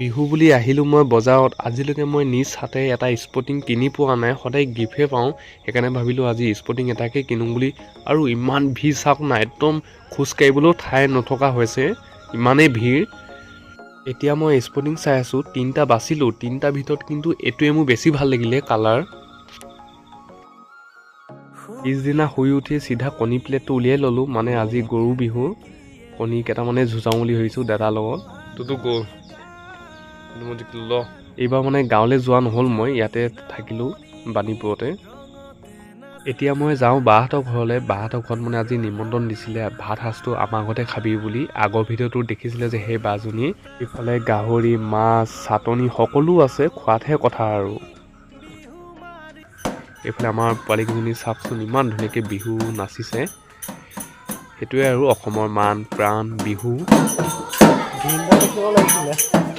বিহু বুলি আহিলোঁ মই বজাৰত। আজিলৈকে মই নিজ হাতে এটা স্পৰ্টিং কিনি পোৱা নাই, সদায় গিফ্টহে পাওঁ। সেইকাৰণে ভাবিলোঁ আজি স্পৰ্টিং এটাকে কিনো বুলি। আৰু ইমান ভিৰ চাওক না, একদম খোজকাঢ়িবলৈও ঠাই নথকা হৈছে, ইমানেই ভিৰ। এতিয়া মই স্পৰ্টিং চাই আছোঁ, 3টা বাচিলোঁ। 3টাৰ ভিতৰত কিন্তু এইটোৱে মোৰ বেছি ভাল লাগিলে কালাৰ। পিছদিনা শুই উঠি চিধা কণী প্লেটটো উলিয়াই ল'লোঁ, মানে আজি গৰু বিহু। কণী কেইটামানে যুঁজাওঁ বুলি ভাবিছোঁ দাদাৰ লগত। তোতো গ'ল এইবাৰ মানে গাঁৱলৈ যোৱা নহ'ল, মই ইয়াতে থাকিলোঁ বাণীপুৰতে। এতিয়া মই যাওঁ বাহঁতৰ ঘৰলৈ। বাহঁতৰ ঘৰত মানে আজি নিমন্ত্ৰণ দিছিলে, ভাত সাজটো আমাৰ ঘৰতে খাবি বুলি। আগৰ ভিডিঅ'টো দেখিছিলে যে সেই বাজনী। ইফালে গাহৰি, মাছ, চাটনি সকলো আছে, খোৱাতহে কথা আৰু। এইফালে আমাৰ পোৱালীকেইজনী চাওকচোন, ইমান ধুনীয়াকৈ বিহু নাচিছে। সেইটোৱে আৰু অসমৰ মান প্ৰাণ বিহু।